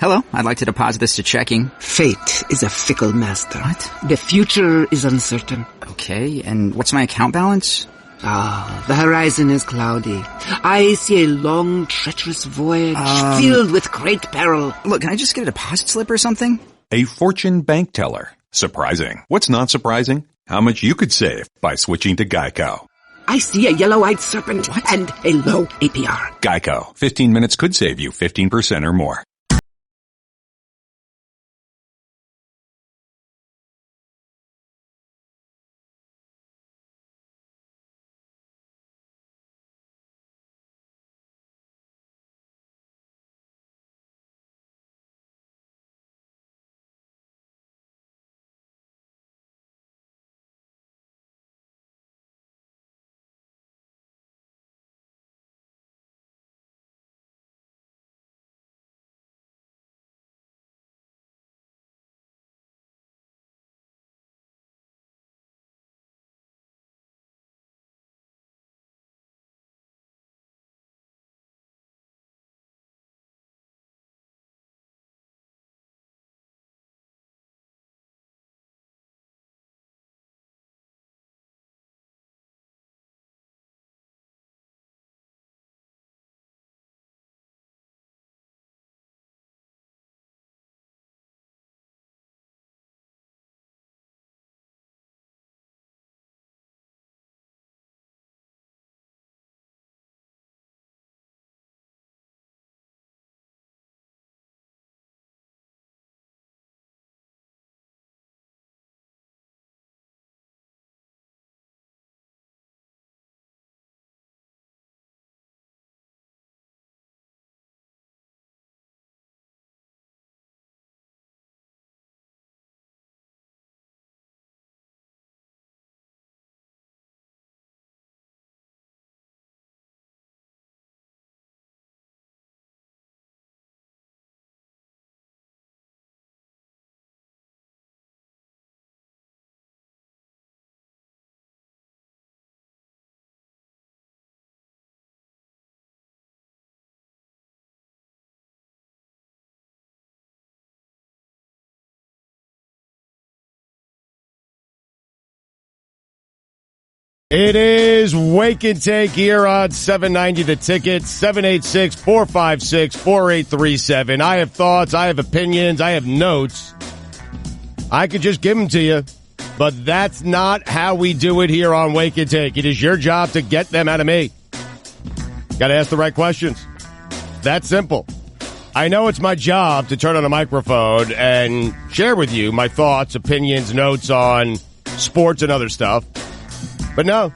Hello, I'd like to deposit this to checking. Fate is a fickle master. What? The future is uncertain. Okay, and what's my account balance? The horizon is cloudy. I see a long, treacherous voyage filled with great peril. Look, can I just get a deposit slip or something? A fortune bank teller. Surprising. What's not surprising? How much you could save by switching to Geico. I see a yellow-eyed serpent and a low APR. Geico. 15 minutes could save you 15% or more. It is Wake and Take here on 790 The Ticket, 786-456-4837. I have thoughts, I have opinions, I have notes. I could just give them to you, but that's not how we do it here on Wake and Take. It is your job to get them out of me. Got to ask the right questions. That simple. I know it's my job to turn on a microphone and share with you my thoughts, opinions, notes on sports and other stuff. But no,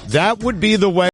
that would be the way.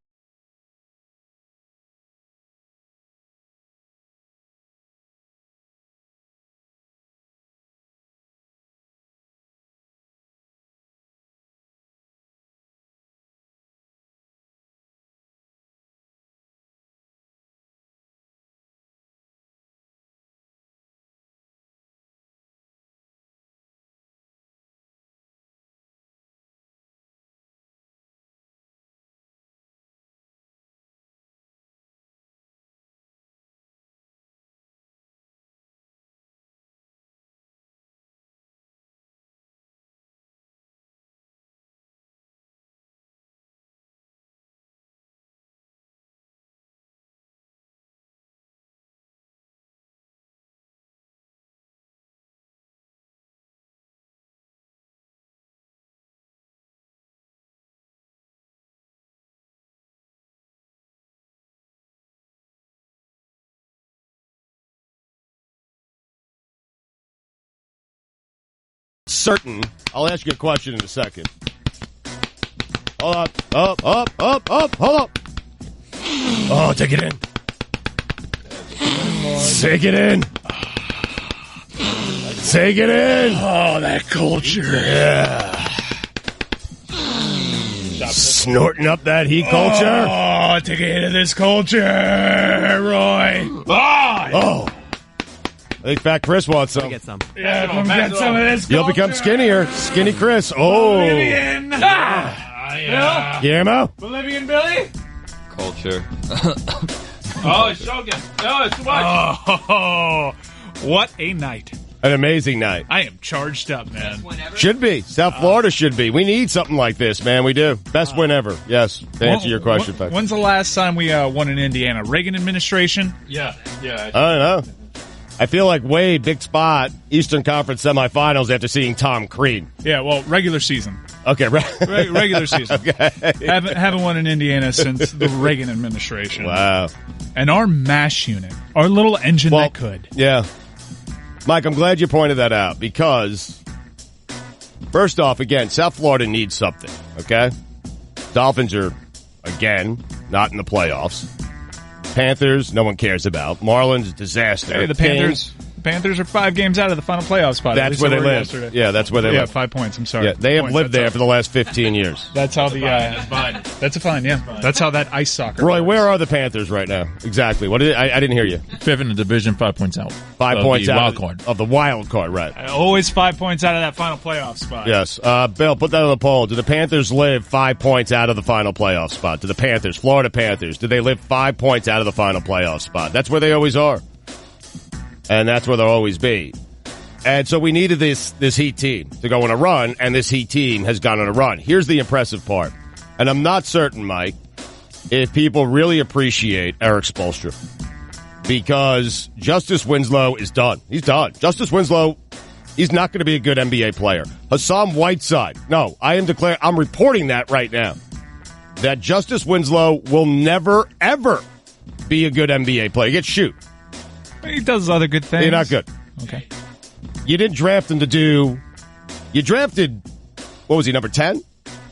Certain. I'll ask you a question in a second. Hold up. Hold up. Oh, take it in. Take it in. Take it in. Oh, that culture. Yeah. Snorting up that heat culture. Oh, take a hit of this culture, Roy. Oh. I think Fat Chris wants some. Get some. Yeah, come get some of this culture. You'll become skinnier. Skinny Chris. Oh. Bolivian. Yeah. Guillermo? Bolivian Billy? Culture. Oh, it's Shogun. No, it's too much. Oh, what a night. An amazing night. I am charged up, man. Should be. South Florida should be. We need something like this, man. We do. Best win ever. Yes, to answer your question. When's the last time we won in Indiana? Reagan administration? Yeah. I don't know. I feel like Wade, big spot, Eastern Conference semifinals after seeing Tom Crean. Yeah, well, regular season. Okay, regular season. Okay. Haven't won in Indiana since the Reagan administration. Wow. And our MASH unit, our little engine that could. Yeah. Mike, I'm glad you pointed that out because, first off, again, South Florida needs something, okay? Dolphins are, again, not in the playoffs. Panthers, no one cares about. Marlins, disaster. Hey, the Panthers are 5 games out of the final playoff spot. That's where they live. Yesterday. Yeah, that's where they live. 5 points. I'm sorry. Yeah, they have lived there for the last 15 years. That's how that's fine. That's a fine. Yeah, that's how that ice soccer. Roy, works. where are the Panthers right now? Exactly. What? I didn't hear you. 5th in the division, 5 points out. 5 points out wild card. of the wild card, right? Always 5 points out of that final playoff spot. Yes. Bill, put that on the poll. Do the Panthers live 5 points out of the final playoff spot? Do the Panthers, Florida Panthers, do they live 5 points out of the final playoff spot? That's where they always are. And that's where they'll always be. And so we needed this Heat team to go on a run, and this Heat team has gone on a run. Here's the impressive part. And I'm not certain, Mike, if people really appreciate Eric Spoelstra. Because Justice Winslow is done. He's done. Justice Winslow, he's not going to be a good NBA player. Hassan Whiteside. No, I'm reporting that right now. That Justice Winslow will never, ever be a good NBA player. He gets shoot. He does other good things. You're not good. Okay. You didn't draft him to do... You drafted... What was he, number 10?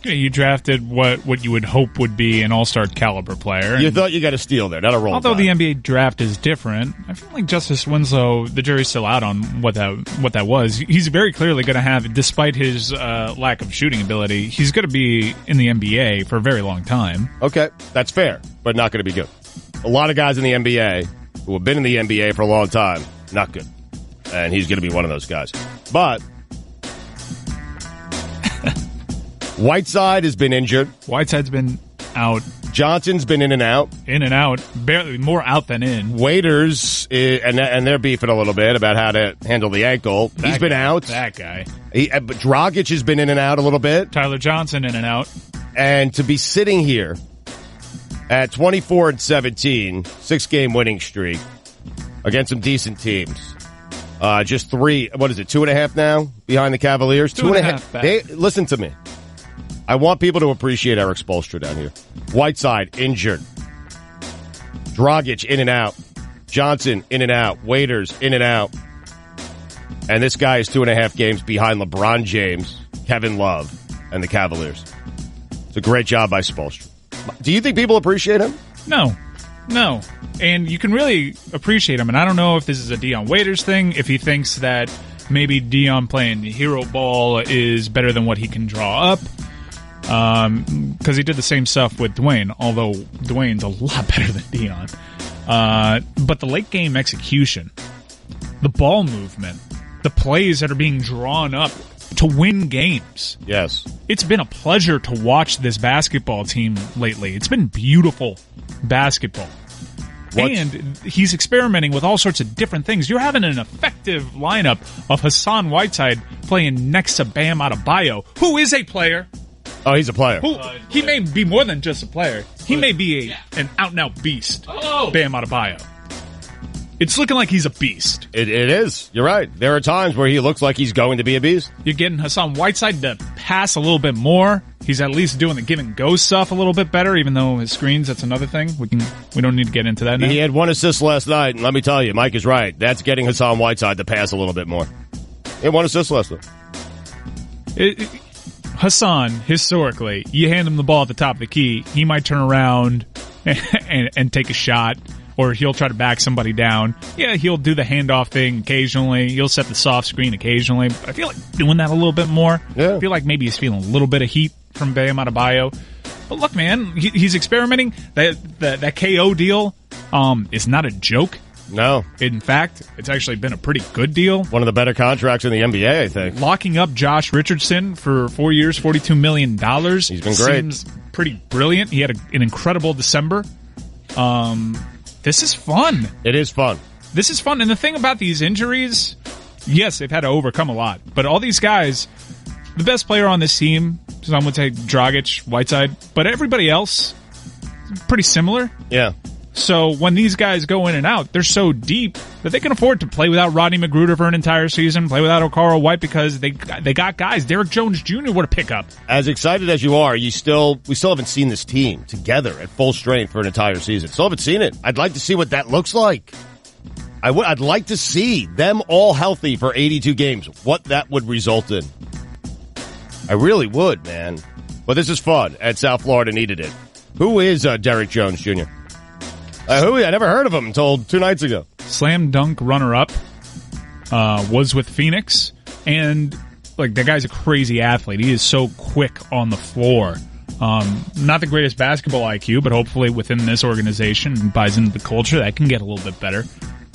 Yeah, you drafted what you would hope would be an all-star caliber player. You thought you got a steal there, not a role Although guy. the NBA draft is different, I feel like Justice Winslow, the jury's still out on what that was. He's very clearly going to have, despite his lack of shooting ability, he's going to be in the NBA for a very long time. Okay, that's fair, but not going to be good. A lot of guys in the NBA who have been in the NBA for a long time, not good. And he's going to be one of those guys. But Whiteside has been injured. Whiteside's been out. Johnson's been in and out. In and out. Barely more out than in. Waiters, and they're beefing a little bit about how to handle the ankle. He's been out. That guy. But Dragic has been in and out a little bit. Tyler Johnson in and out. And to be sitting here at 24-17, 6-game winning streak against some decent teams. Just 3, what is it, 2.5 now behind the Cavaliers? 2.5 back. Hey, listen to me. I want people to appreciate Eric Spoelstra down here. Whiteside, injured. Dragic, in and out. Johnson, in and out. Waiters, in and out. And this guy is 2.5 games behind LeBron James, Kevin Love, and the Cavaliers. It's a great job by Spoelstra. Do you think people appreciate him? No. And you can really appreciate him. And I don't know if this is a Dion Waiters thing, if he thinks that maybe Dion playing hero ball is better than what he can draw up. Because he did the same stuff with Dwayne, although Dwayne's a lot better than Dion. But the late game execution, the ball movement, the plays that are being drawn up to win games. Yes. It's been a pleasure to watch this basketball team lately. It's been beautiful basketball. And he's experimenting with all sorts of different things. You're having an effective lineup of Hassan Whiteside playing next to Bam Adebayo, who is a player. Oh, he's a player. He may be more than just a player. He may be an out-and-out beast, Bam Adebayo. It's looking like he's a beast. It is. You're right. There are times where he looks like he's going to be a beast. You're getting Hassan Whiteside to pass a little bit more. He's at least doing the give and go stuff a little bit better, even though his screens, that's another thing. We don't need to get into that now. He had 1 assist last night, and let me tell you, Mike is right. That's getting Hassan Whiteside to pass a little bit more. He had 1 assist last night. Hassan, historically, you hand him the ball at the top of the key, he might turn around and take a shot, or he'll try to back somebody down. Yeah, he'll do the handoff thing occasionally. He'll set the soft screen occasionally. But I feel like doing that a little bit more. Yeah. I feel like maybe he's feeling a little bit of heat from Bam Adebayo. But look, man, he's experimenting. That KO deal is not a joke. No. In fact, it's actually been a pretty good deal. One of the better contracts in the NBA, I think. Locking up Josh Richardson for 4 years, $42 million. He's been great. Seems pretty brilliant. He had an incredible December. this is fun. It is fun. This is fun. And the thing about these injuries, yes, they've had to overcome a lot. But all these guys, the best player on this team, some would say Dragic, Whiteside, but everybody else, pretty similar. Yeah. So when these guys go in and out, they're so deep that they can afford to play without Rodney Magruder for an entire season, play without Okaro White because they got guys. Derek Jones Jr. would have picked up. As excited as you are, we still haven't seen this team together at full strength for an entire season. Still haven't seen it. I'd like to see what that looks like. I'd like to see them all healthy for 82 games. What that would result in. I really would, man. But this is fun. At South Florida needed it. Who is Derek Jones Jr.? I never heard of him until 2 nights ago. Slam dunk runner-up, was with Phoenix, and like that guy's a crazy athlete. He is so quick on the floor. Not the greatest basketball IQ, but hopefully within this organization and buys into the culture, that can get a little bit better.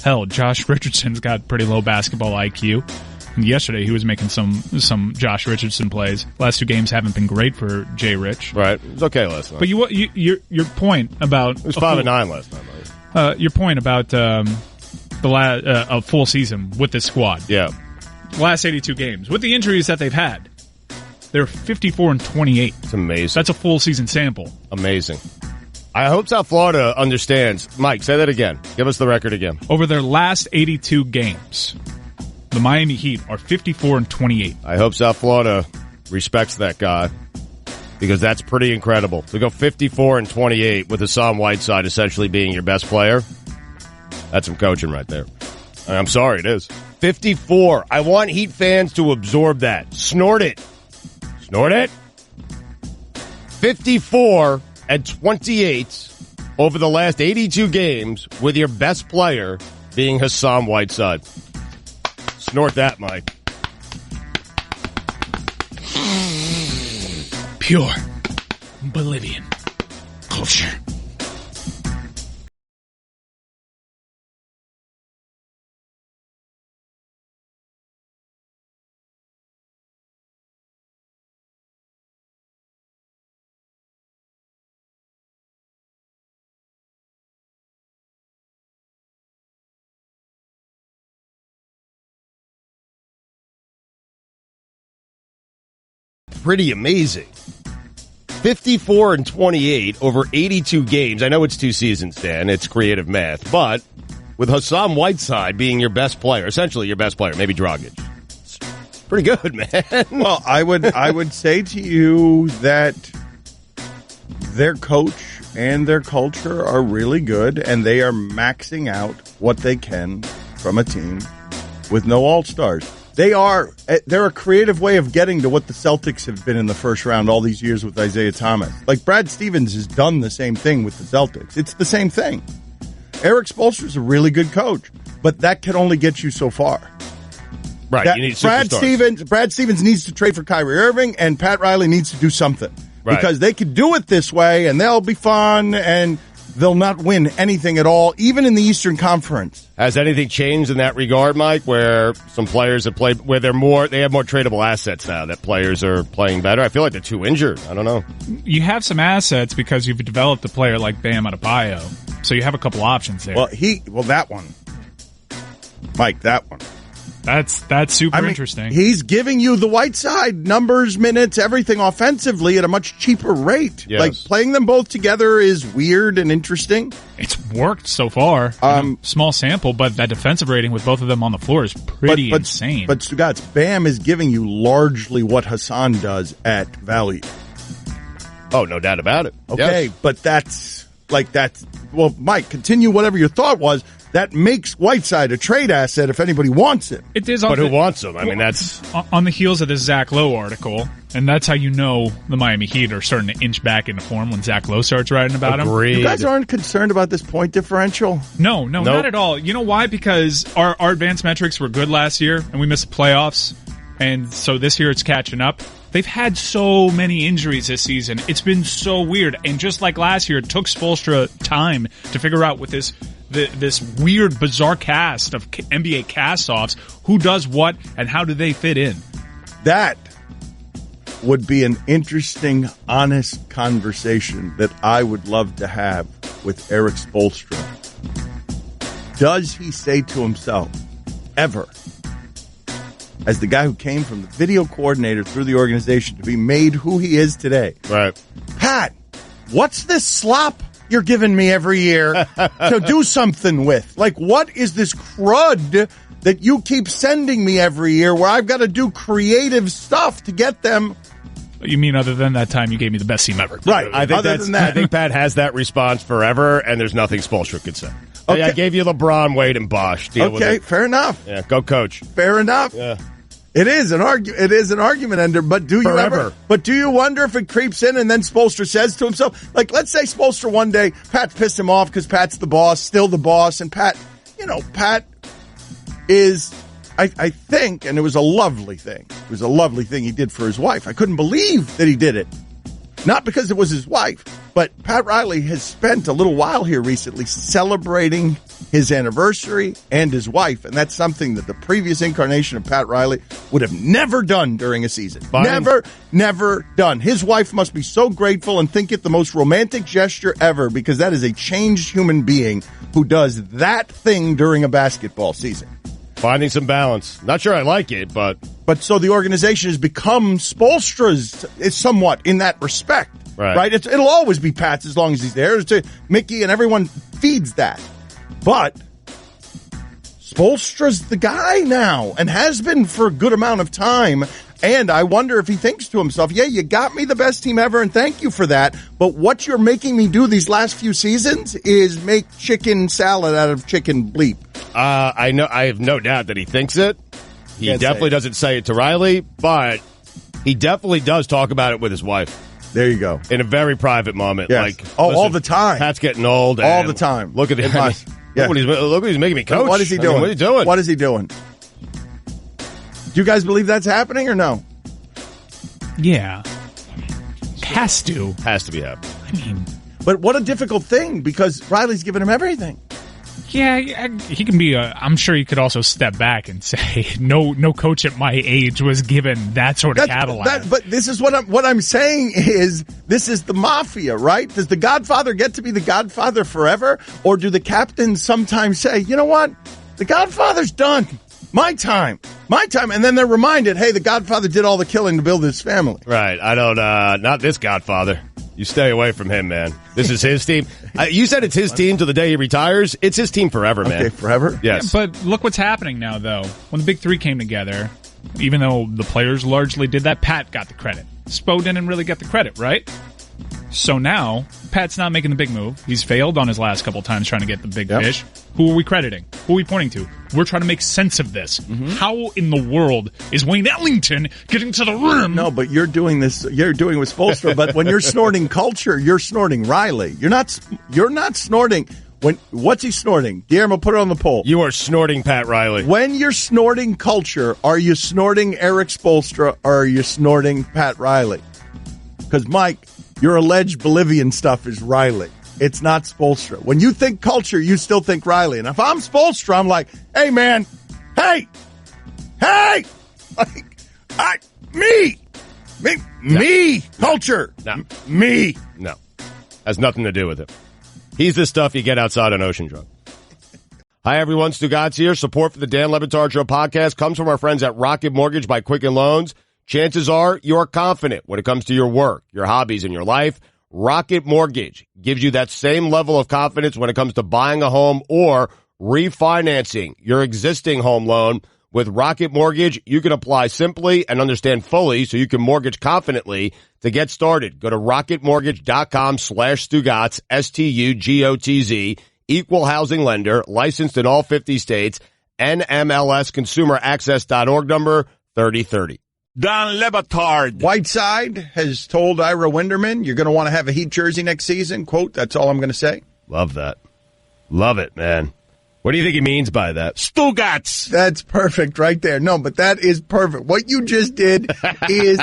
Hell, Josh Richardson's got pretty low basketball IQ. And yesterday he was making some Josh Richardson plays. Last 2 games haven't been great for Jay Rich. Right. It was okay last night. But your point about... It was 5-9 last night. Your point about a full season with this squad. Yeah. Last 82 games. With the injuries that they've had, they're 54-28. It's amazing. That's a full season sample. Amazing. I hope South Florida understands. Mike, say that again. Give us the record again. Over their last 82 games, the Miami Heat are 54-28. I hope South Florida respects that guy because that's pretty incredible. To go 54-28 with Hassan Whiteside essentially being your best player, that's some coaching right there. I'm sorry, it is. 54. I want Heat fans to absorb that. Snort it. Snort it. 54-28 over the last 82 games with your best player being Hassan Whiteside. Snort that, Mike. Pure Bolivian culture. Pretty amazing. 54-28 over 82 games. I know it's 2 seasons, Dan. It's creative math. But with Hassan Whiteside being your best player, essentially your best player, maybe Dragic. It's pretty good, man. Well, I would say to you that their coach and their culture are really good, and they are maxing out what they can from a team with no all-stars. They're a creative way of getting to what the Celtics have been in the first round all these years with Isaiah Thomas. Like Brad Stevens has done the same thing with the Celtics. It's the same thing. Eric Spoelstra's a really good coach, but that can only get you so far. Right, you need superstars. Brad Stevens needs to trade for Kyrie Irving, and Pat Riley needs to do something. Right. Because they could do it this way, and they'll be fun, and they'll not win anything at all, even in the Eastern Conference. Has anything changed in that regard, Mike, where some players have played, where they have more tradable assets now, that players are playing better? I feel like they're too injured. I don't know. You have some assets because you've developed a player like Bam Adebayo, so you have a couple options there. Well, that one. Mike, that one. That's super interesting. He's giving you the Whiteside numbers, minutes, everything offensively at a much cheaper rate. Yes. Like playing them both together is weird and interesting. It's worked so far. Small sample, but that defensive rating with both of them on the floor is pretty insane. But Stugotz, Bam is giving you largely what Hassan does at value. Oh, no doubt about it. Okay, yes. But that's. Well, Mike, continue whatever your thought was. That makes Whiteside a trade asset if anybody wants it. It is, but who wants him? I mean, that's on the heels of this Zach Lowe article, and that's how you know the Miami Heat are starting to inch back into form when Zach Lowe starts writing about him. You guys aren't concerned about this point differential? No, not at all. You know why? Because our advanced metrics were good last year, and we missed the playoffs, and so this year it's catching up. They've had so many injuries this season. It's been so weird. And just like last year, it took Spoelstra time to figure out with this weird, bizarre cast of NBA cast-offs who does what and how do they fit in. That would be an interesting, honest conversation that I would love to have with Eric Spoelstra. does he say to himself, ever, as the guy who came from the video coordinator through the organization to be made who he is today? Right. Pat, what's this slop you're giving me every year to do something with? Like, what is this crud that you keep sending me every year where I've got to do creative stuff to get them? You mean other than that time you gave me the best team ever? Right. I think Other than that. I think Pat has that response forever, and there's nothing Spoelstra could say. Hey, Okay. I gave you LeBron, Wade, and Bosch. Deal with Okay, it. fair enough. Yeah, go coach. Fair enough. Yeah. It is an argument ender, but do you Forever. ever? But do you wonder if it creeps in and then Spoelstra says to himself, like, let's say Spoelstra one day, Pat pissed him off because Pat's the boss, still the boss, and Pat is, I think, and it was a lovely thing. It was a lovely thing he did for his wife. I couldn't believe that he did it. Not because it was his wife, but Pat Riley has spent a little while here recently celebrating his anniversary and his wife, and that's something that the previous incarnation of Pat Riley would have never done during a season. Fine. Never done. His wife must be so grateful and think it the most romantic gesture ever, because that is a changed human being who does that thing during a basketball season. Finding some balance. Not sure I like it, but But so the organization has become Spoelstra's somewhat in that respect, right? It'll always be Pat's as long as he's there. Mickey and everyone feeds that. But Spoelstra's the guy now and has been for a good amount of time. And I wonder if he thinks to himself, yeah, you got me the best team ever, and thank you for that. But what you're making me do these last few seasons is make chicken salad out of chicken bleep. I have no doubt that he thinks it. He Can't definitely say it. doesn't say it to Riley, but he definitely does talk about it with his wife There you go. in a very private moment. Yes. Like, All the time. Pat's getting old. All and the time. Look at him. It must. Yeah. Look what he's making me coach. What is he I mean, doing? what are you doing? What is he doing? Do you guys believe that's happening or no? Yeah. Has to. Has to be happening. I mean, But what a difficult thing, because Riley's giving him everything. yeah, he can be I'm sure he could also step back and say, no coach at my age was given that sort of Cadillac. But this is what I'm saying is, this is the mafia, right? Does the Godfather get to be the Godfather forever? Or do the captains sometimes say, you know what? The Godfather's done. My time. And then they're reminded, hey, the Godfather did all the killing to build his family. Right. I don't, not this Godfather. You stay away from him, man. This is his team. You said it's his team till the day he retires. It's his team forever, man. Okay, forever? Yes. But look what's happening now, though. When the Big Three came together, even though the players largely did that, Pat got the credit. Spo didn't really get the credit, right? So now, Pat's not making the big move. He's failed on his last couple times trying to get the big fish. Who are we crediting? Who are we pointing to? We're trying to make sense of this. How in the world is Wayne Ellington getting to the rim? No, but you're doing with Spoelstra, but when you're snorting culture, you're snorting Riley. You're not snorting. What's he snorting? Guillermo, put it on the poll. You are snorting Pat Riley. When you're snorting culture, are you snorting Eric Spoelstra or are you snorting Pat Riley? Because, Mike, your alleged Bolivian stuff is Riley. It's not Spoelstra. When you think culture, you still think Riley. And if I'm Spoelstra, I'm like, hey, man, hey, like, me, culture, No. me. No. Has nothing to do with it. He's the stuff you get outside on Ocean Drug. Hi, everyone. Stugotz here. Support for the Dan Le Batard Show podcast comes from our friends at Rocket Mortgage by Quicken Loans. Chances are you're confident when it comes to your work, your hobbies, and your life. Rocket Mortgage gives you that same level of confidence when it comes to buying a home or refinancing your existing home loan. With Rocket Mortgage, you can apply simply and understand fully so you can mortgage confidently. To get started, go to rocketmortgage.com/Stugotz, STUGOTZ, equal housing lender, licensed in all 50 states, NMLSconsumeraccess.org number 3030. Dan Le Batard. Whiteside has told Ira Winderman, you're going to want to have a Heat jersey next season. Quote, that's all I'm going to say. Love that. Love it, man. What do you think he means by that? Stugotz. That's perfect right there. No, but that is perfect. What you just did is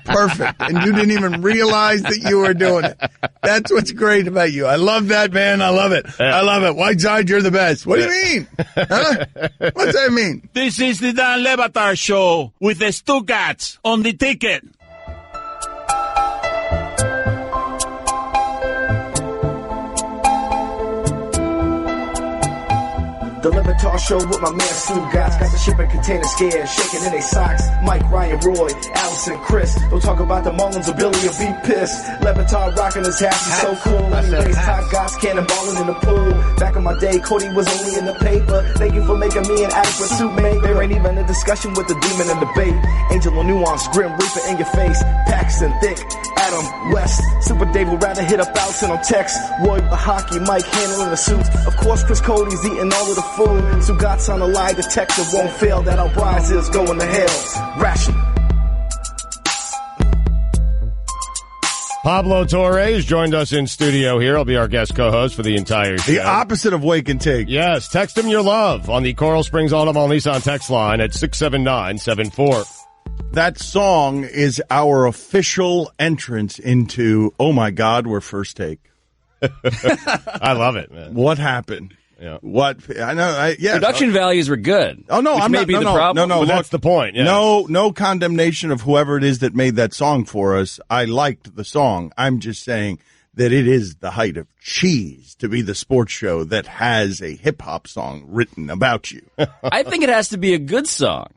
perfect. And you didn't even realize that you were doing it. That's what's great about you. I love that, man. I love it. I love it. Whiteside, you're the best. What do you mean? Huh? What's that mean? This is the Dan Le Batard Show with the Stugotz on the ticket. The Batard Show with my man Stugotz. Got the shipping container scared, shaking in their socks. Mike, Ryan, Roy, Allison, Chris. Don't talk about the Mullins or Billy or be pissed. Batard rocking his hat, he's so cool. Anyways, Top Gots cannonballing in the pool. Back in my day, Cody was only in the paper. Thank you for making me an adequate suit maker. There ain't even a discussion with the demon in debate. Angel of Nuance, Grim Reaper in your face. Paxton, Thick, Adam, West. Super Dave would rather hit up Bouncing on text. Roy with the hockey, Mike handling the suits. Of course, Chris Cody's eating all of the food. Stugotz on the lie detector won't fail. That our prize is going to hell. Ration. Pablo Torre has joined us in studio here. I'll be our guest co-host for the entire show. The opposite of Wake and Take. Yes, text him your love on the Coral Springs Automall Nissan text line at 67974. That song is our official entrance into, oh my God, we're First Take. I love it, man. What happened? Yeah. What? I know. Yeah. Production values were good. Oh no, I'm not. The problem. No, but that's the point. Yeah. No condemnation of whoever it is that made that song for us. I liked the song. I'm just saying that it is the height of cheese to be the sports show that has a hip hop song written about you. I think it has to be a good song.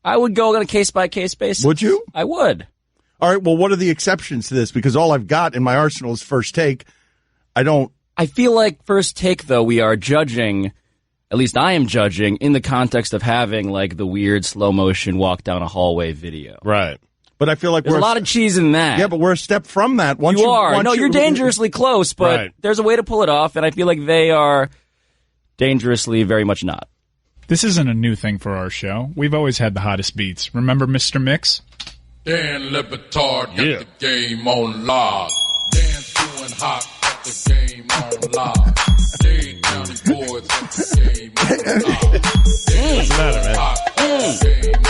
I would go on a case by case basis. Would you? I would. All right. Well, what are the exceptions to this? Because all I've got in my arsenal is First Take. I feel like First Take, though, we are judging, at least I am judging, in the context of having, like, the weird slow motion walk down a hallway video. Right. But I feel like there's a lot of cheese in that. Yeah, but we're a step from that. You're dangerously close, but there's a way to pull it off, and I feel like they are dangerously very much not. This isn't a new thing for our show. We've always had the hottest beats. Remember Mr. Mix? Dan Batard got the game on live. Dan's doing hot. The game on live. Dade County boys at the game on live. What's the matter, man?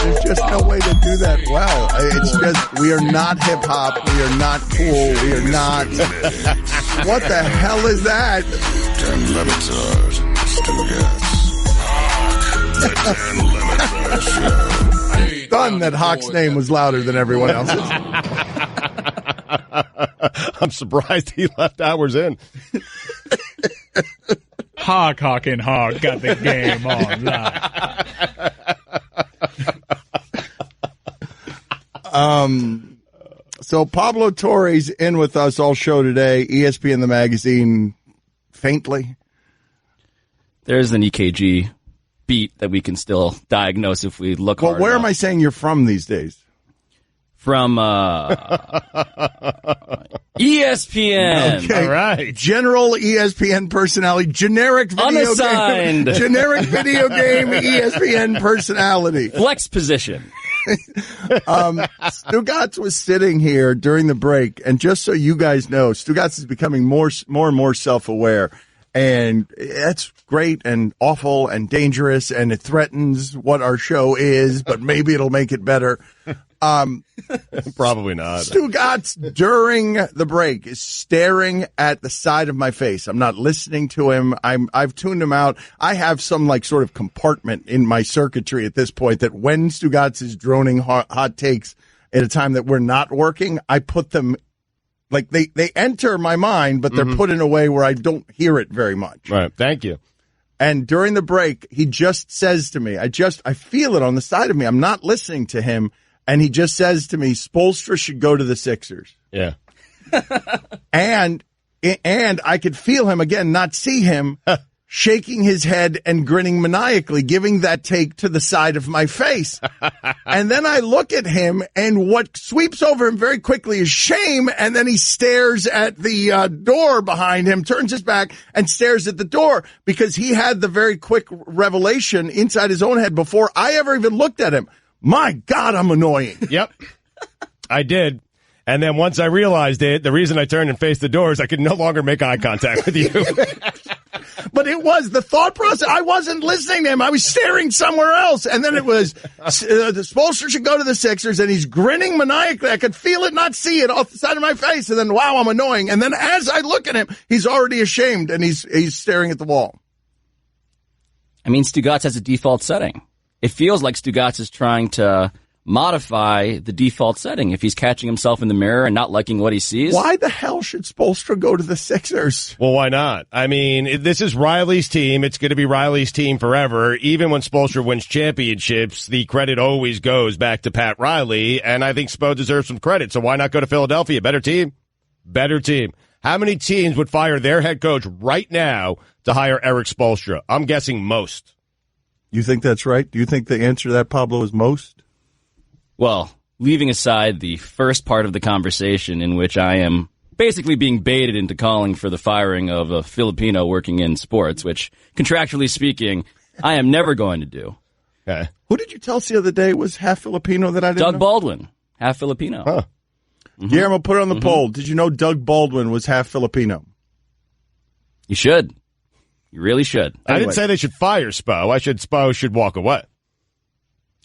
There's just no way to do that well. It's just, we are not hip hop. We are not cool. We are not. What the hell is that? Dan Batard, Stugotz. Stunned that Hawk's name was louder than everyone else's. I'm surprised he left hours in. Hawk and Hawk got the game on live. So Pablo Torre's in with us all show today. ESPN the magazine, faintly. There's an EKG beat that we can still diagnose if we look hard Where enough. am I saying you're from these days? From ESPN. Okay. All right. General ESPN personality, generic video Unassigned. game, generic video game ESPN personality. Flex position. Stugotz was sitting here during the break, and just so you guys know, Stugotz is becoming more and more self-aware, and that's great and awful and dangerous, and it threatens what our show is, but maybe it'll make it better. Probably not. Stugotz, during the break, is staring at the side of my face. I'm not listening to him. I've tuned him out. I have some like sort of compartment in my circuitry at this point that when Stugotz is droning hot takes at a time that we're not working, I put them like they enter my mind, but they're put in a way where I don't hear it very much. Right. Thank you. And during the break, he just says to me, I feel it on the side of me. I'm not listening to him. And he just says to me, Spoelstra should go to the Sixers. Yeah. And I could feel him, again, not see him, shaking his head and grinning maniacally, giving that take to the side of my face. And then I look at him, and what sweeps over him very quickly is shame, and then he stares at the door behind him, turns his back, and stares at the door, because he had the very quick revelation inside his own head before I ever even looked at him. My God, I'm annoying. Yep. I did. And then once I realized it, the reason I turned and faced the door is I could no longer make eye contact with you. But it was the thought process. I wasn't listening to him. I was staring somewhere else. And then it was, the Spoelstra should go to the Sixers, and he's grinning maniacally. I could feel it, not see it, off the side of my face. And then, wow, I'm annoying. And then as I look at him, he's already ashamed, and he's staring at the wall. I mean, Stugotz has a default setting. It feels like Stugotz is trying to modify the default setting if he's catching himself in the mirror and not liking what he sees. Why the hell should Spoelstra go to the Sixers? Well, why not? I mean, this is Riley's team. It's going to be Riley's team forever. Even when Spoelstra wins championships, the credit always goes back to Pat Riley, and I think Spo deserves some credit. So why not go to Philadelphia? Better team. Better team. How many teams would fire their head coach right now to hire Eric Spoelstra? I'm guessing most. You think that's right? Do you think the answer to that, Pablo, is most? Well, leaving aside the first part of the conversation in which I am basically being baited into calling for the firing of a Filipino working in sports, which, contractually speaking, I am never going to do. Okay. Who did you tell us the other day was half Filipino that I didn't know? Doug Baldwin, half Filipino. Huh. Mm-hmm. Guillermo, put it on the poll. Did you know Doug Baldwin was half Filipino? You should. You really should. Anyway. I didn't say they should fire Spo. Spo should walk away.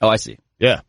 Oh, I see. Yeah.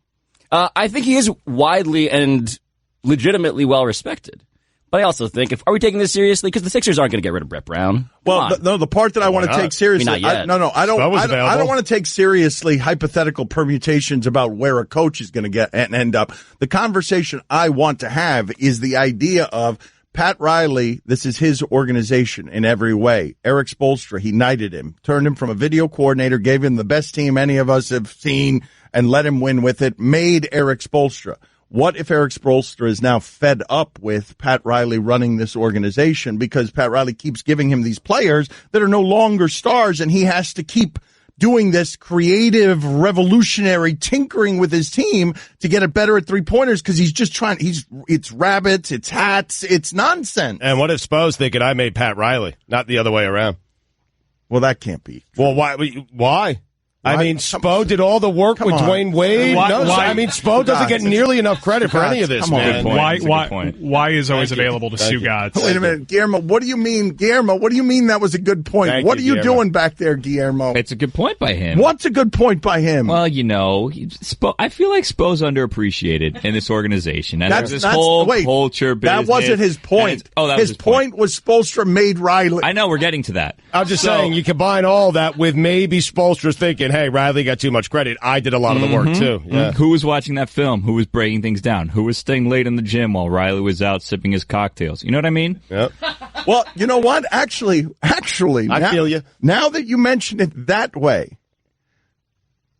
I think he is widely and legitimately well respected. But I also think, are we taking this seriously? Because the Sixers aren't going to get rid of Brett Brown. Well, the part that I want to take seriously, I don't want to take seriously hypothetical permutations about where a coach is going to get and end up. The conversation I want to have is the idea of Pat Riley. This is his organization in every way. Eric Spoelstra, he knighted him, turned him from a video coordinator, gave him the best team any of us have seen, and let him win with it, made Eric Spoelstra. What if Eric Spoelstra is now fed up with Pat Riley running this organization because Pat Riley keeps giving him these players that are no longer stars, and he has to keep doing this creative, revolutionary tinkering with his team to get it better at three-pointers because he's just trying. It's rabbits, it's hats, it's nonsense. And what if Spo's thinking I made Pat Riley, not the other way around? Well, that can't be. Well, why? I mean, Spo did all the work with Dwayne Wade. Spo doesn't get nearly enough credit for any of this, man. Why is always available to Stugotz? Wait a minute, Guillermo, what do you mean? Guillermo, what do you mean that was a good point? What are you doing back there, Guillermo? It's a good point by him. What's a good point by him? Well, I feel like Spo's underappreciated in this organization. That's this whole culture business. That wasn't his point. His point was Spoelstra made Riley. I know, we're getting to that. I'm just saying, you combine all that with maybe Spoelstra's thinking, hey, Riley got too much credit. I did a lot of the work, too. Yeah. Who was watching that film? Who was breaking things down? Who was staying late in the gym while Riley was out sipping his cocktails? You know what I mean? Yep. Well, you know what? Actually, I feel you. Now that you mention it that way,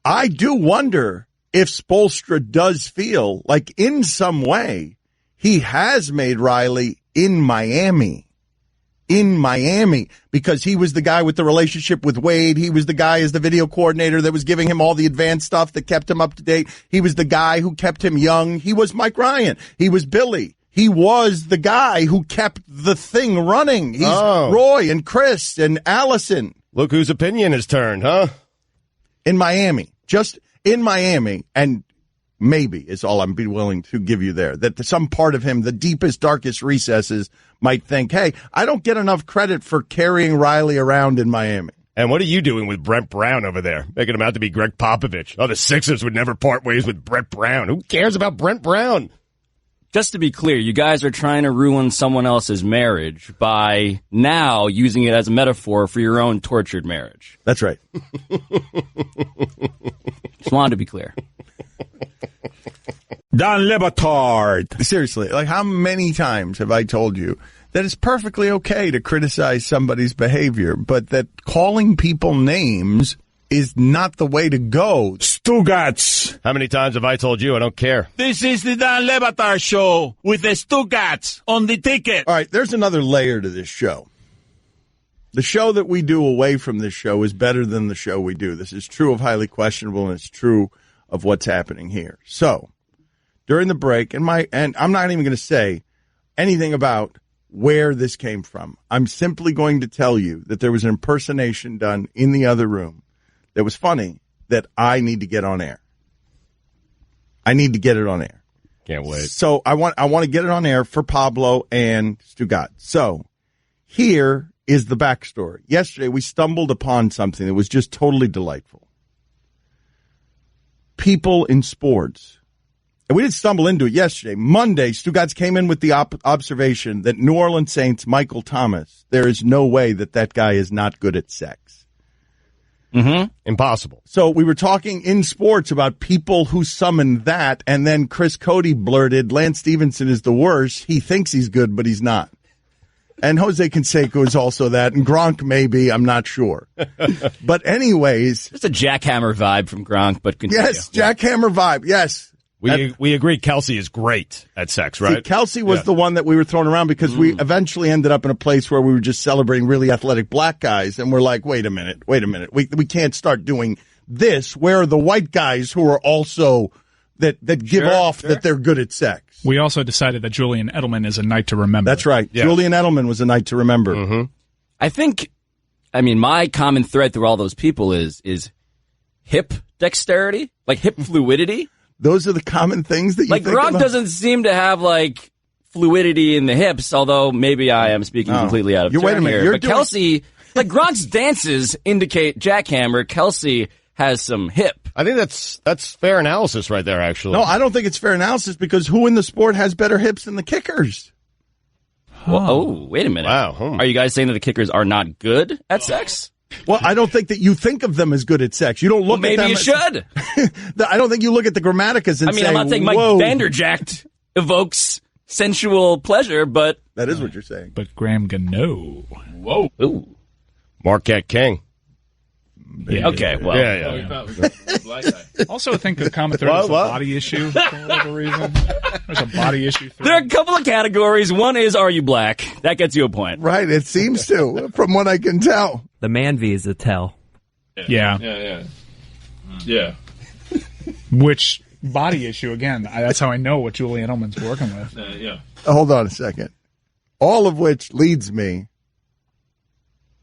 I do wonder if Spoelstra does feel like in some way he has made Riley in Miami, because he was the guy with the relationship with Wade. He was the guy as the video coordinator that was giving him all the advanced stuff that kept him up to date. He was the guy who kept him young. He was Mike Ryan. He was Billy. He was the guy who kept the thing running. He's Roy and Chris and Allison. Look whose opinion has turned, huh? In Miami. Just in Miami. And maybe is all I'm willing to give you there. That some part of him, the deepest, darkest recesses, might think, hey, I don't get enough credit for carrying Riley around in Miami. And what are you doing with Brett Brown over there? Making him out to be Greg Popovich. Oh, the Sixers would never part ways with Brett Brown. Who cares about Brett Brown? Just to be clear, you guys are trying to ruin someone else's marriage by now using it as a metaphor for your own tortured marriage. That's right. Just wanted to be clear. Don Batard. Seriously, like how many times have I told you that it's perfectly okay to criticize somebody's behavior, but that calling people names is not the way to go? Stugotz. How many times have I told you I don't care? This is the Dan Le Batard Show with the Stugotz on the ticket. All right, there's another layer to this show. The show that we do away from this show is better than the show we do. This is true of Highly Questionable, and it's true of what's happening here. So, during the break, and I'm not even going to say anything about where this came from. I'm simply going to tell you that there was an impersonation done in the other room that was funny that I need to get on air. I need to get it on air. Can't wait. So I want to get it on air for Pablo and Stugotz. So here is the backstory. Yesterday we stumbled upon something that was just totally delightful. People in sports. And we didn't stumble into it yesterday. Monday, Stugotz came in with the observation that New Orleans Saints Michael Thomas, there is no way that guy is not good at sex. Impossible. So we were talking in sports about people who summoned that, and then Chris Cody blurted, Lance Stevenson is the worst. He thinks he's good, but he's not. And Jose Canseco is also that, and Gronk maybe, I'm not sure. But anyways. Just a jackhammer vibe from Gronk, but continue. Yes, jackhammer vibe, yes. We agree Kelsey is great at sex, right? See, Kelsey was the one that we were throwing around because we eventually ended up in a place where we were just celebrating really athletic black guys, and we're like, wait a minute. We can't start doing this. Where are the white guys who are also that give off that they're good at sex? We also decided that Julian Edelman is a night to remember. That's right. Yeah. Julian Edelman was a night to remember. I think, my common thread through all those people is hip dexterity, like hip fluidity. Those are the common things that you think Gronk about? doesn't seem to have, fluidity in the hips, although maybe I am speaking completely out of turn wait a minute. here. But Kelsey, Gronk's dances indicate jackhammer. Kelsey has some hip. I think that's fair analysis right there, actually. No, I don't think it's fair analysis because who in the sport has better hips than the kickers? Well, wait a minute. Wow. Are you guys saying that the kickers are not good at sex? Well, I don't think that you think of them as good at sex. You don't look at them. Maybe you should. I don't think you look at the Grammaticas and say, I'm not saying Mike whoa. Vanderjagt evokes sensual pleasure, but... That is what you're saying. But Graham Gano. Whoa. Ooh. Marquette King. Yeah. Okay, well. Yeah. Also, I think the common thread is a body issue for whatever reason. There's a body issue. There are a couple of categories. One is, are you black? That gets you a point. Right, it seems to, from what I can tell. The man V is a tell. Yeah. Which body issue, again, that's how I know what Julian Edelman's working with. Hold on a second. All of which leads me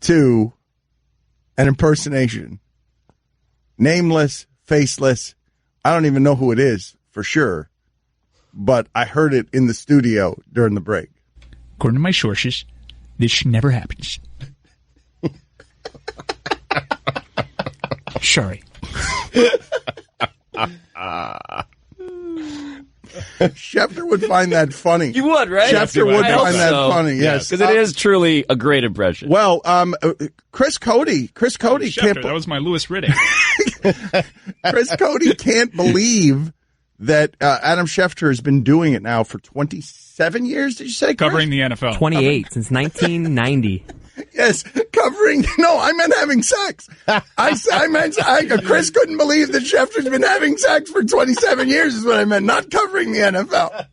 to an impersonation. Nameless, faceless. I don't even know who it is for sure, but I heard it in the studio during the break. According to my sources, this never happens. Sorry. Schefter would find that funny. You would, right? Schefter would find that funny, yes. Because it is truly a great impression. Well, Chris Cody Schefter, that was my Louis Riddick. Chris Cody can't believe that Adam Schefter has been doing it now for 27 years, did you say, Chris? Covering the NFL. 28, since 1990. Yes, covering. No, I meant having sex. Chris couldn't believe that Schefter's been having sex for 27 years is what I meant, not covering the NFL.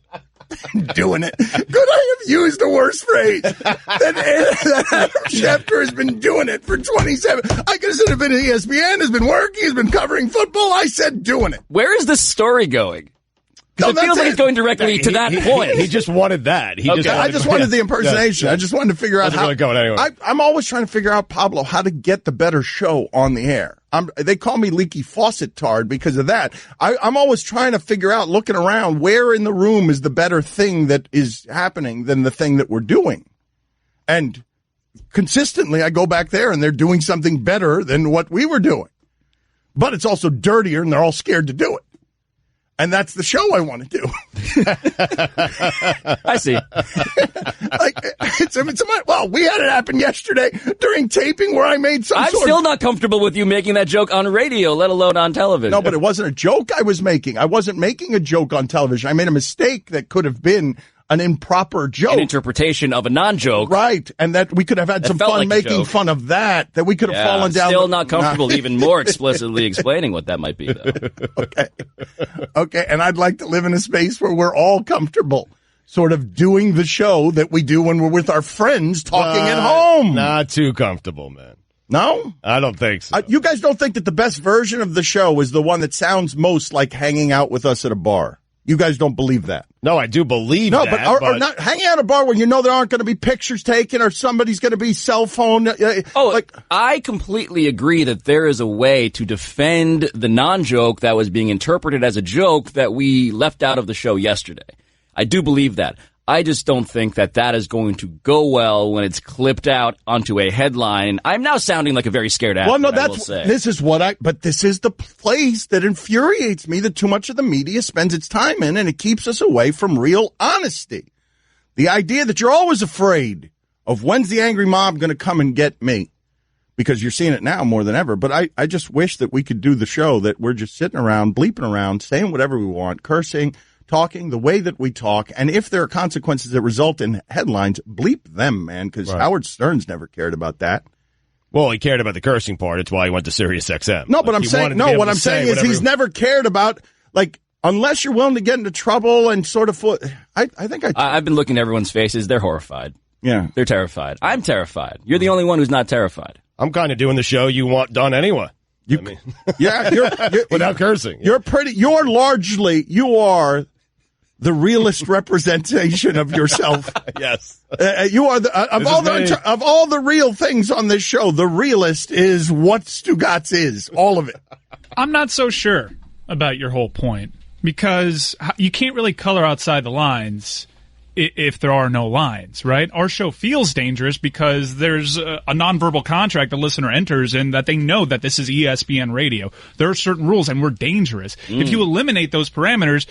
Doing it. Could I have used a worse phrase? That Adam Schefter has been doing it for 27. I could have said have been at ESPN, has been working, has been covering football. I said doing it. Where is this story going? It feels like it's going directly to that point. He just wanted that. I just wanted the impersonation. I just wanted to figure out how. Really going anyway. I'm always trying to figure out, Pablo, how to get the better show on the air. They call me Leaky Faucet Tard because of that. I'm always trying to figure out, looking around, where in the room is the better thing that is happening than the thing that we're doing. And consistently, I go back there and they're doing something better than what we were doing. But it's also dirtier and they're all scared to do it. And that's the show I want to do. I see. Well, we had it happen yesterday during taping where I made some I'm still not comfortable with you making that joke on radio, let alone on television. No, but it wasn't a joke I was making. I wasn't making a joke on television. I made a mistake that could have been an improper joke. An interpretation of a non-joke. Right. And that we could have had some fun making fun of that we could have fallen down. Still not comfortable even more explicitly explaining what that might be, though. Okay. And I'd like to live in a space where we're all comfortable sort of doing the show that we do when we're with our friends talking at home. Not too comfortable, man. No? I don't think so. You guys don't think that the best version of the show is the one that sounds most like hanging out with us at a bar? You guys don't believe that? No, I do believe that. No, but not hanging out at a bar where you know there aren't going to be pictures taken or somebody's going to be cell phone. I completely agree that there is a way to defend the non-joke that was being interpreted as a joke that we left out of the show yesterday. I do believe that. I just don't think that that is going to go well when it's clipped out onto a headline. I'm now sounding like a very scared actor. Well, no, this is the place that infuriates me that too much of the media spends its time in, and it keeps us away from real honesty. The idea that you're always afraid of when's the angry mob going to come and get me. because you're seeing it now more than ever. But I just wish that we could do the show that we're just sitting around, bleeping around, saying whatever we want, cursing, talking the way that we talk. And if there are consequences that result in headlines, bleep them, man, because Howard Stern's never cared about that. Well, he cared about the cursing part. It's why he went to Sirius XM. No, but I'm saying, no, what I'm saying is he's never cared about, like, unless you're willing to get into trouble and sort of, I've been looking at everyone's faces. They're horrified. Yeah. They're terrified. I'm terrified. You're the only one who's not terrified. I'm kind of doing the show you want done anyway. Yeah, you're without cursing. You are the realest representation of yourself. Yes. You are of all the real things on this show, the realest is what Stugotz is. All of it. I'm not so sure about your whole point, because you can't really color outside the lines if there are no lines, right? Our show feels dangerous because there's a nonverbal contract the listener enters in that they know that this is ESPN radio. There are certain rules, and we're dangerous. If you eliminate those parameters,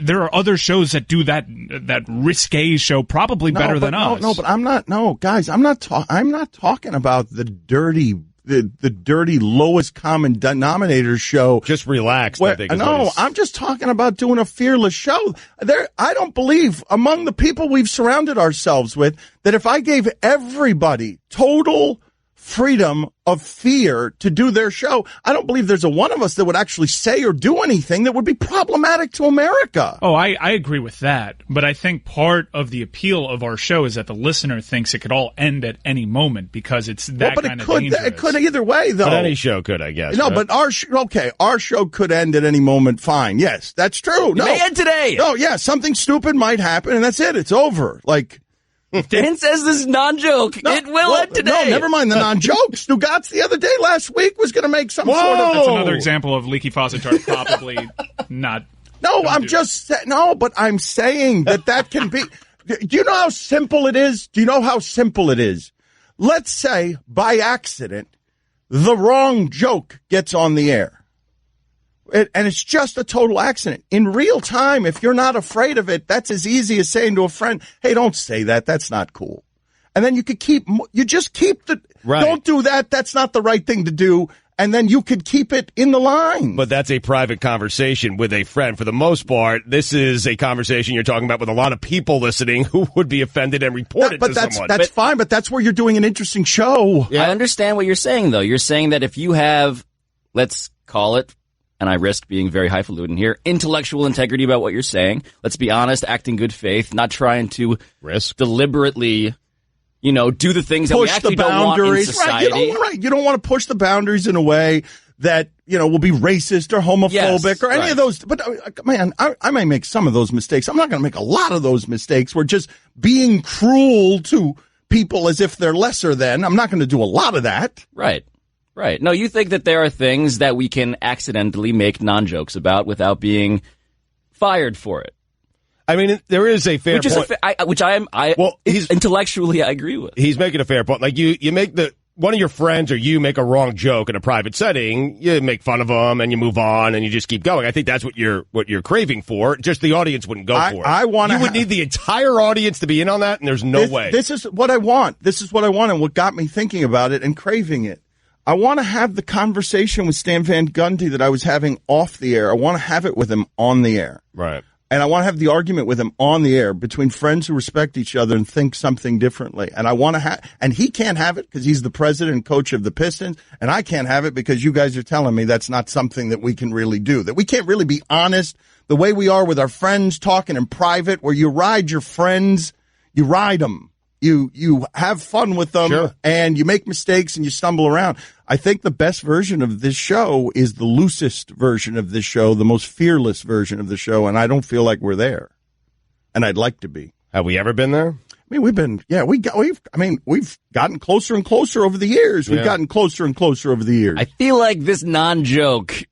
there are other shows that do that risque show probably better than us. No, but I'm not. No, guys, I'm not talking about the dirty lowest common denominator show. Just relax. I'm just talking about doing a fearless show. I don't believe among the people we've surrounded ourselves with that if I gave everybody total freedom of fear to do their show, I don't believe there's a one of us that would actually say or do anything that would be problematic to America. Oh, I agree with that. But I think part of the appeal of our show is that the listener thinks it could all end at any moment because it's that kind of dangerous. It could either way, though. But any show could, I guess. No, right? but our show could end at any moment. Fine. Yes, that's true. It may end today. No, yeah, something stupid might happen, and that's it. It's over. Like, Dan says this is non-joke. It will end today. No, never mind the non-joke. Stugotz the other day last week was going to make some sort of... That's another example of leaky faucet chart probably not... No, but I'm saying that can be... Do you know how simple it is? Let's say, by accident, the wrong joke gets on the air. And it's just a total accident. In real time, if you're not afraid of it, that's as easy as saying to a friend, hey, don't say that. That's not cool. And then you just keep don't do that. That's not the right thing to do. And then you could keep it in the line. But that's a private conversation with a friend. For the most part, this is a conversation you're talking about with a lot of people listening who would be offended and report it to someone. That's fine, but that's where you're doing an interesting show. Yeah. I understand what you're saying, though. You're saying that if you have, let's call it, and I risk being very highfalutin here, intellectual integrity about what you're saying. Let's be honest, act in good faith, not trying to deliberately, do the things that we actually don't want in society. Right. You don't want to push the boundaries in a way that, will be racist or homophobic or any of those. But, man, I may make some of those mistakes. I'm not going to make a lot of those mistakes. We're just being cruel to people as if they're lesser than. I'm not going to do a lot of that. Right. No, you think that there are things that we can accidentally make non-jokes about without being fired for it. I mean, there is a fair point. Intellectually, I agree with. He's making a fair point. Like, you make one of your friends or you make a wrong joke in a private setting, you make fun of them and you move on and you just keep going. I think that's what you're craving for. Just the audience wouldn't go for it. You would need the entire audience to be in on that, and there's no way. This is what I want. And what got me thinking about it and craving it. I want to have the conversation with Stan Van Gundy that I was having off the air. I want to have it with him on the air. Right. And I want to have the argument with him on the air between friends who respect each other and think something differently. And I want to and he can't have it because he's the president and coach of the Pistons. And I can't have it because you guys are telling me that's not something that we can really do, that we can't really be honest the way we are with our friends talking in private, where you ride your friends, you ride them. You have fun with them, and you make mistakes and you stumble around. I think the best version of this show is the loosest version of this show, the most fearless version of the show, and I don't feel like we're there. And I'd like to be. Have we ever been there? I mean, we've gotten closer and closer over the years. We've gotten closer and closer over the years. I feel like this non-joke,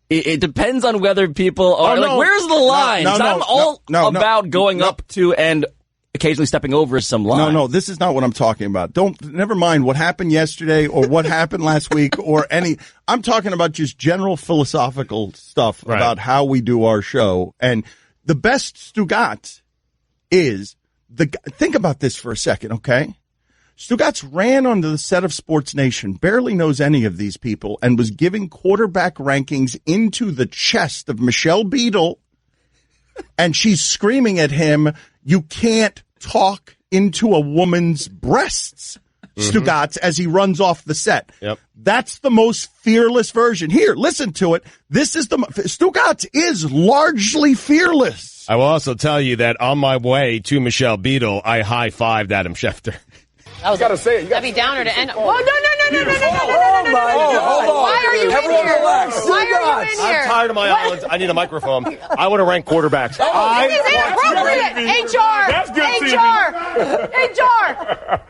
it depends on whether people are where's the line? I'm all about going up to and occasionally stepping over some line. No, this is not what I'm talking about. Never mind what happened yesterday or what happened last week or I'm talking about just general philosophical stuff about how we do our show. And the best Stugotz is think about this for a second, okay? Stugotz ran onto the set of Sports Nation, barely knows any of these people, and was giving quarterback rankings into the chest of Michelle Beadle, and she's screaming at him, "You can't talk into a woman's breasts," Stugotz, as he runs off the set. Yep. That's the most fearless version. Here, listen to it. Stugotz is largely fearless. I will also tell you that on my way to Michelle Beadle, I high-fived Adam Schefter. I was gotta say it. That'd be downer to end. Whoa, no. Why are you in here? Relax. Why are you in here? I'm tired of my islands. I need a microphone. I want to rank quarterbacks. This is inappropriate. HR.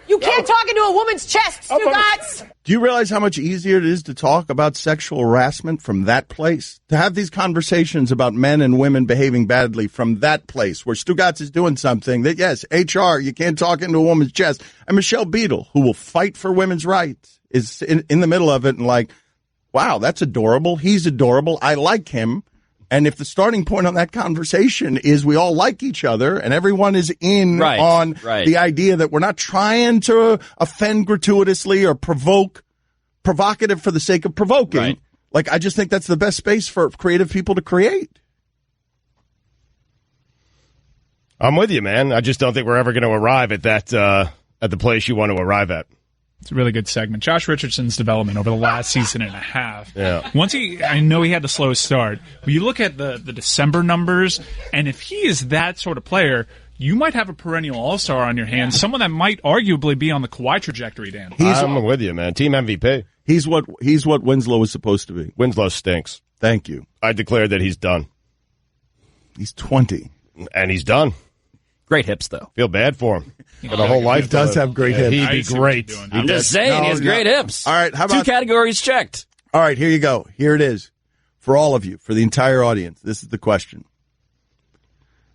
You can't talk into a woman's chest, Stugotz. Do you realize how much easier it is to talk about sexual harassment from that place? To have these conversations about men and women behaving badly from that place where Stugotz is doing something that, yes, HR, you can't talk into a woman's chest. And Michelle Beadle, who will fight for women's rights, is in the middle of it and like, wow, that's adorable. He's adorable. I like him. And if the starting point on that conversation is we all like each other and everyone is in on the idea that we're not trying to offend gratuitously or provocative for the sake of provoking. Right. Like, I just think that's the best space for creative people to create. I'm with you, man. I just don't think we're ever going to arrive at that, at the place you want to arrive at. It's a really good segment. Josh Richardson's development over the last season and a half. Yeah. I know he had the slow start, but you look at the December numbers, and if he is that sort of player, you might have a perennial all-star on your hands, someone that might arguably be on the Kawhi trajectory, Dan. I'm with you, man. Team MVP. He's what Winslow was supposed to be. Winslow stinks. Thank you. I declare that he's done. He's 20. And he's done. Great hips, though. Feel bad for him. For the whole life. He does have great hips. He'd be great. I'm just saying, he has great hips. All right, how about 2 categories checked? All right, here you go. Here it is. For all of you, for the entire audience, this is the question.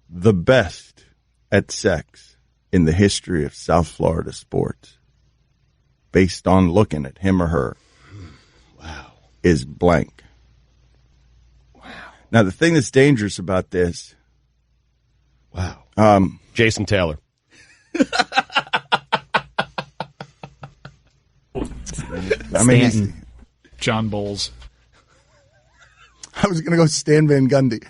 The best at sex in the history of South Florida sports, based on looking at him or her, is blank. Wow. Now, the thing that's dangerous about this... Jason Taylor. I mean, John Bowles. I was going to go Stan Van Gundy.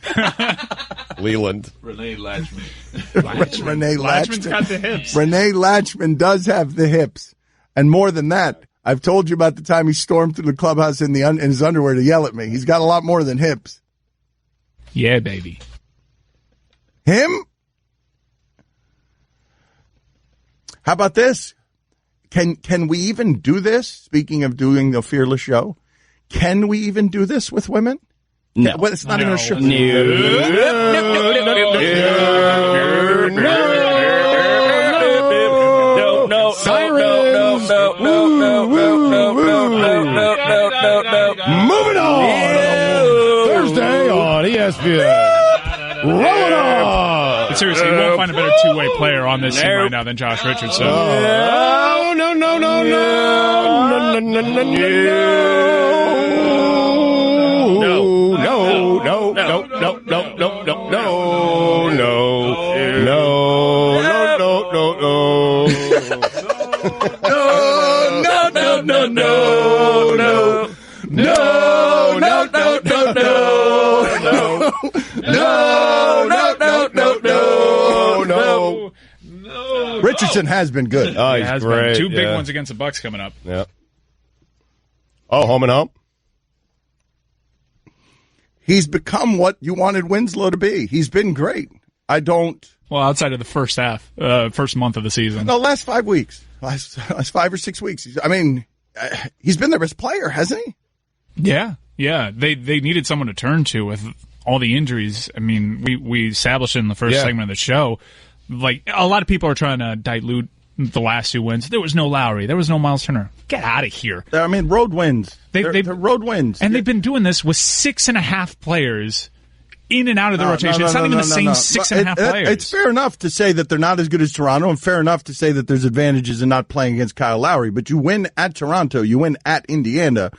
Leland. Renee Latchman. Renee Latchman's got the hips. Renee Latchman does have the hips. And more than that, I've told you about the time he stormed through the clubhouse in his underwear to yell at me. He's got a lot more than hips. Yeah, baby. Him? How about this? Can we even do this? Speaking of doing the Fearless show, can we even do this with women? No. Well, it's not even a show. Moving on. Thursday on ESPN. Rolling on. But seriously, you won't find a better two-way player on this team right now than Josh Richardson. Richardson has been good. Oh, he's great. Two big ones against the Bucks coming up. Yeah. Oh, home and home. He's become what you wanted Winslow to be. He's been great. Well, outside of the first half, first month of the season. No, last 5 weeks. Last 5 or 6 weeks. He's been their best player, hasn't he? Yeah. They needed someone to turn to with all the injuries. I mean, we established it in the first segment of the show. Like, a lot of people are trying to dilute the last 2 wins. There was no Lowry. There was no Miles Turner. Get out of here. I mean, road wins. They're road wins. And they've been doing this with 6.5 players in and out of the rotation. It's not even the same 6.5 players. It's fair enough to say that they're not as good as Toronto, and fair enough to say that there's advantages in not playing against Kyle Lowry. But you win at Toronto, you win at Indiana.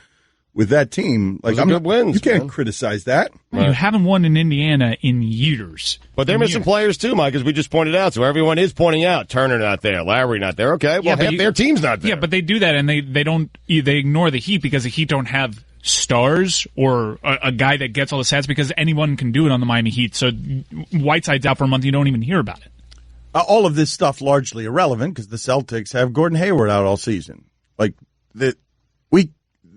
with that team. Like, Those are good wins. You can't man. criticize that. You haven't won in Indiana in years. But they're missing players too, Mike, as we just pointed out. So everyone is pointing out Turner not there, Lowry not there. Okay, well, half their team's not there. Yeah, but they do that, and they ignore the Heat because the Heat don't have stars or a guy that gets all the stats because anyone can do it on the Miami Heat. So Whiteside's out for a month, you don't even hear about it. All of this stuff largely irrelevant because the Celtics have Gordon Hayward out all season. Like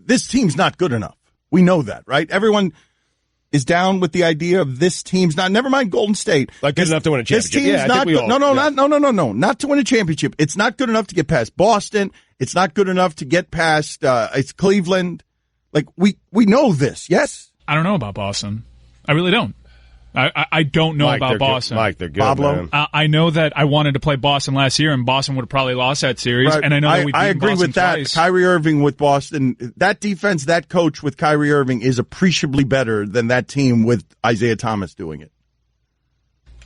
this team's not good enough. We know that, right? Everyone is down with the idea of this team's not. Never mind Golden State. Like good enough to win a championship. This team's not good. No, not to win a championship. It's not good enough to get past Boston. It's not good enough to get past it's Cleveland. Like we know this. Yes. I don't know about Boston. I really don't. I don't know about Boston. Mike, they're good, Pablo? man. I know that I wanted to play Boston last year, and Boston would have probably lost that series. Right. And I know that I agree Boston with that. twice. Kyrie Irving with Boston, that defense, that coach with Kyrie Irving is appreciably better than that team with Isaiah Thomas doing it.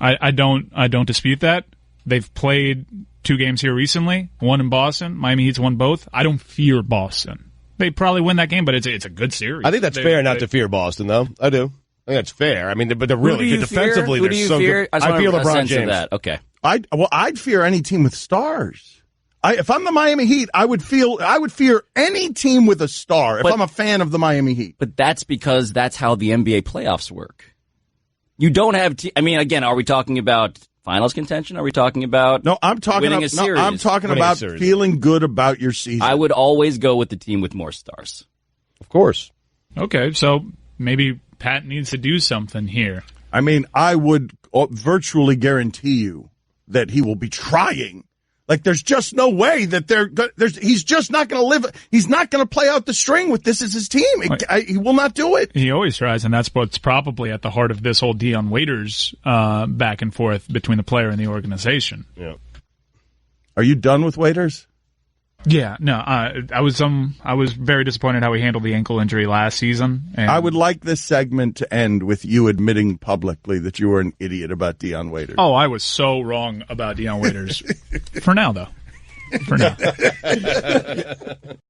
I don't dispute that. They've played 2 games here recently, one in Boston. Miami Heat's won both. I don't fear Boston. They probably win that game, but it's a good series. I think that's fair not to fear Boston, though. I do. I think that's fair. I mean, but they're really good defensively. Who do you fear? Good. I fear LeBron James. That. Okay. I'd fear any team with stars. If I'm the Miami Heat, I would fear any team with a star. If I'm a fan of the Miami Heat, but that's because that's how the NBA playoffs work. You don't have. I mean, again, are we talking about finals contention? Are we talking about I'm talking winning a series? I'm talking about feeling good about your season. I would always go with the team with more stars. Of course. Okay, so maybe Pat needs to do something here. I mean, I would virtually guarantee you that he will be trying. Like, there's just no way that he's just not going to live. He's not going to play out the string with this as his team. He will not do it. He always tries, and that's what's probably at the heart of this whole Dion Waiters back and forth between the player and the organization. Yeah. Are you done with Waiters? Yeah, no, I was very disappointed how he handled the ankle injury last season. And I would like this segment to end with you admitting publicly that you were an idiot about Dion Waiters. Oh, I was so wrong about Dion Waiters. For now, though. For now.